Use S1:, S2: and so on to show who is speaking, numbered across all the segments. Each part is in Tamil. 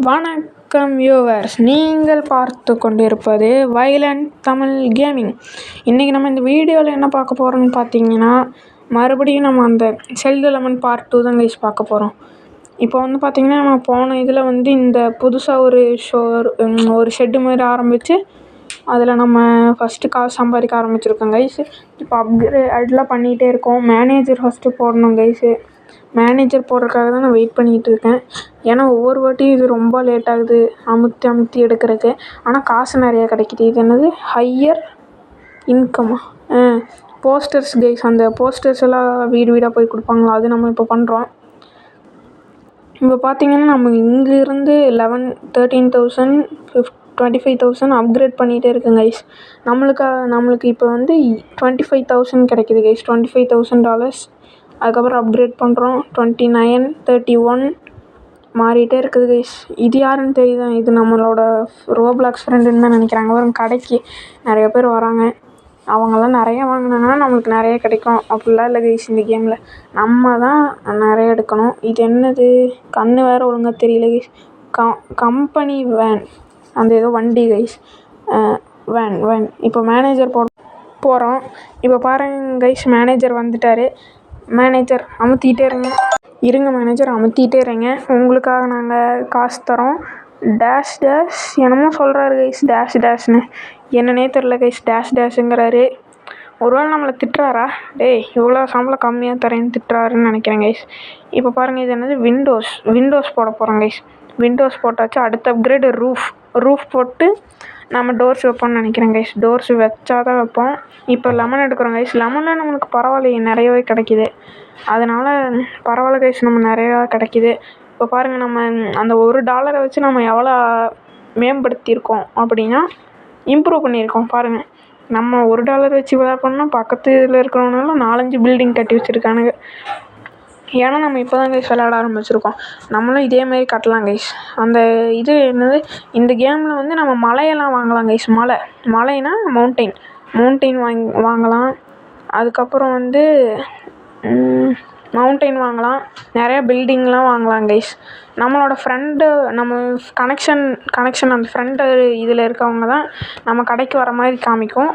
S1: வணக்கம் வியூவர்ஸ், நீங்கள் பார்த்து கொண்டிருப்பது வைலண்ட் தமிழ் கேமிங். இன்றைக்கி நம்ம இந்த வீடியோவில் என்ன பார்க்க போகிறோம்னு பார்த்தீங்கன்னா, மறுபடியும் நம்ம அந்த செல்டு லெமன் பார்ட் 2 தான் கைஸ் பார்க்க போகிறோம். இப்போ வந்து பார்த்திங்கன்னா, நம்ம போன இதில் வந்து இந்த புதுசாக ஒரு ஷெட்டு மாதிரி ஆரம்பித்து அதில் நம்ம ஃபஸ்ட்டு காசு சம்பாதிக்க ஆரம்பிச்சிருக்கோம் கைஸ். இப்போ அப்கிரேட்லாம் பண்ணிகிட்டே இருக்கோம். மேனேஜர் ஃபஸ்ட்டு போடணும் கைஸு. மேனேஜர் போடுறதுக்காக தான் நான் வெயிட் பண்ணிகிட்டு இருக்கேன். ஏன்னா ஒவ்வொரு வாட்டியும் இது ரொம்ப லேட் ஆகுது அமுத்தி எடுக்கிறதுக்கு. ஆனால் காசு நிறையா கிடைக்கிது. இது என்னது ஹையர் இன்கம்மா போஸ்டர்ஸ் கைஸ். அந்த போஸ்டர்ஸ் எல்லாம் வீடு வீடாக போய் கொடுப்பாங்களா, அது நம்ம இப்போ பண்ணுறோம். இப்போ பார்த்திங்கன்னா நம்ம இங்கேருந்து 13,000 25,000 அப்கிரேட் பண்ணிகிட்டே இருக்குங்க கைஸ். நம்மளுக்கு இப்போ வந்து 25,000 கிடைக்கிது கைஸ். $25,000. அதுக்கப்புறம் அப்கிரேட் பண்ணுறோம். 29, 31 மாறிட்டே இருக்குது கைஸ். இது யாருன்னு தெரியுதா? இது நம்மளோட ரோப்ளாக்ஸ் ஃப்ரெண்டுன்னு தான் நினைக்கிறாங்க. வரும் கடைக்கு நிறைய பேர் வராங்க. அவங்கெல்லாம் நிறைய வாங்கினாங்கன்னா நம்மளுக்கு நிறைய கிடைக்கும். அப்படிலாம் இல்லை கைஸ். இந்த கேமில் நம்ம தான் நிறைய எடுக்கணும். இது என்னது கண்ணு வேறு ஒழுங்காக தெரியல கைஸ். கம்பெனி வேன், அந்த ஏதோ வண்டி கைஸ். வேன் இப்போ மேனேஜர் போகிறோம். இப்போ பாருங்க கைஸ், மேனேஜர் வந்துட்டார். மேனேஜர் அமுத்திக்கிட்டே இருங்க மேனேஜர் அமுத்திக்கிட்டே இருங்க. உங்களுக்காக நாங்கள் காசு தரோம். டேஷ் என்னமோ சொல்கிறாரு கைஸ். டேஷ்னு என்னன்னே தெரில கைஸ். டேஷுங்கிறாரு. ஒருவேளை நம்மளை திட்டுறாரா? டேய் இவ்வளோ சம்பளம் கம்மியாக தரேன்னு திட்டுறாருன்னு நினைக்கிறேன் கைஸ். இப்போ பாருங்கள், இது என்னது விண்டோஸ் போட போகிறோம் கைஸ். விண்டோஸ் போட்டாச்சு. அடுத்த அப்கிரேடு ரூஃப் போட்டு நம்ம டோர்ஸ் வைப்போம்னு நினைக்கிறேன் கைஸ். டோர்ஸ் வச்சா தான் வைப்போம். இப்போ லெமன் எடுக்கிறோம் கைஸ். லெமனில் நம்மளுக்கு பரவாயில்லையே, நிறையவே கிடைக்கிது. அதனால் பரவாயில்ல கைஸ், நம்ம நிறையா கிடைக்கிது. இப்போ பாருங்கள், நம்ம அந்த $1 வச்சு நம்ம எவ்வளோ மேம்படுத்தியிருக்கோம் அப்படின்னா இம்ப்ரூவ் பண்ணியிருக்கோம். பாருங்கள், நம்ம $1 வச்சு இவ்வளோ பண்ணால் பக்கத்தில் இருக்கிறவனாலும் 4-5 பில்டிங் கட்டி வச்சுருக்கானுங்க. ஏன்னா நம்ம இப்போ தான் கைஸ் விளையாட ஆரம்பிச்சிருக்கோம். நம்மளும் இதேமாரி கட்டலாம் கைஸ். அந்த இது என்னது, இந்த கேமில் வந்து நம்ம மலையெல்லாம் வாங்கலாம் கைஸ். மலைனா மவுண்டெயின் வாங்கலாம். அதுக்கப்புறம் வந்து மவுண்டெயின் வாங்கலாம். நிறையா பில்டிங்லாம் வாங்கலாம் கைஸ். நம்மளோட ஃப்ரெண்டு, நம்ம கனெக்ஷன் அந்த ஃப்ரெண்டு இதில் இருக்கவங்க தான் நம்ம கடைக்கு வர மாதிரி காமிக்கும்.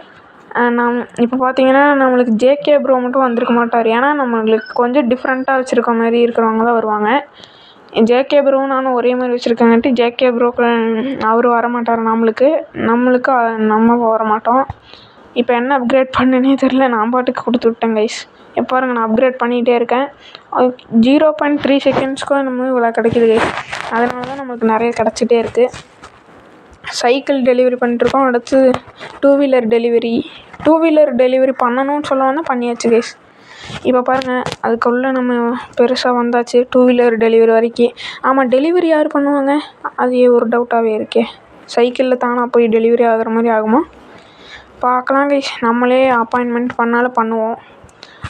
S1: இப்போ பார்த்தீங்கன்னா நம்மளுக்கு ஜேகே ப்ரோ மட்டும் வந்திருக்க மாட்டார். ஏன்னா நம்மளுக்கு கொஞ்சம் டிஃப்ரெண்ட்டாக வச்சுருக்க மாதிரி இருக்கிறவங்க தான் வருவாங்க. ஜேகே ப்ரோவும் நானும் ஒரே மாதிரி வச்சுருக்கங்காட்டி ஜேகே ப்ரோக்கு அவர் வரமாட்டார். நம்ம வரமாட்டோம். இப்போ என்ன அப்கிரேட் பண்ணுன்னே தெரில, நான் பாட்டுக்கு கொடுத்து விட்டேன் கைஸ். இப்போ பாருங்கள், நான் அப்கிரேட் பண்ணிகிட்டே இருக்கேன். 0.3 செகண்ட்ஸ்க்கும் நம்ம இவ்வளோ கிடைக்கிது கைஸ். அதனால தான் நம்மளுக்கு நிறைய கிடச்சிட்டே இருக்குது. சைக்கிள் டெலிவரி பண்ணிட்டுருக்கோம். அடுத்து டூ வீலர் டெலிவரி பண்ணணும்னு சொல்ல வந்தால் பண்ணியாச்சு கைஸ். இப்போ பாருங்கள், அதுக்குள்ளே நம்ம பெருசாக வந்தாச்சு 2 வீலர் டெலிவரி வரைக்கும். ஆமாம், டெலிவரி யார் பண்ணுவாங்க? அது ஒரு டவுட்டாகவே இருக்கே. சைக்கிளில் தானாக போய் டெலிவரி ஆகிற மாதிரி ஆகுமா? பார்க்கலாம் கைஸ். நம்மளே அப்பாயின்மெண்ட் பண்ணாலும் பண்ணுவோம்.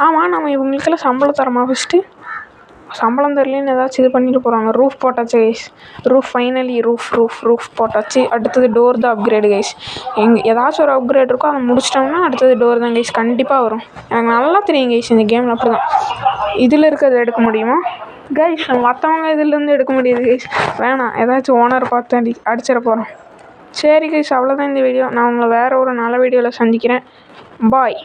S1: ஆமாம், நம்ம இவங்களுக்கெல்லாம் சம்பளம் தரமா? ஃபஸ்ட்டு சம்பளம் தரலன்னு ஏதாச்சும் இது பண்ணிட்டு போகிறாங்க. ரூஃப் போட்டாச்சு கைஸ். ஃபைனலி ரூஃப் போட்டாச்சு. அடுத்தது டோர் தான் அப்கிரேடு கைஸ். ஏதாச்சும் ஒரு அப்கிரேட் இருக்கோ அதை முடிச்சிட்டோம்னா அடுத்தது டோர் தான் கைஸ் கண்டிப்பாக வரும். எனக்கு நல்லா தெரியும் கைஸ், இந்த கேமில் அப்படி தான். இதில் இருக்கிறத எடுக்க முடியுமா கைஸ்? மற்றவங்க இதிலேருந்து எடுக்க முடியாது கைஸ். வேணாம், ஏதாச்சும் ஓனர் பார்த்து அடிச்சிட போகிறோம். சரி கைஸ், அவ்வளோதான் இந்த வீடியோ. நான் உங்களை வேறு ஒரு நல்ல வீடியோவில் சந்திக்கிறேன். பாய்.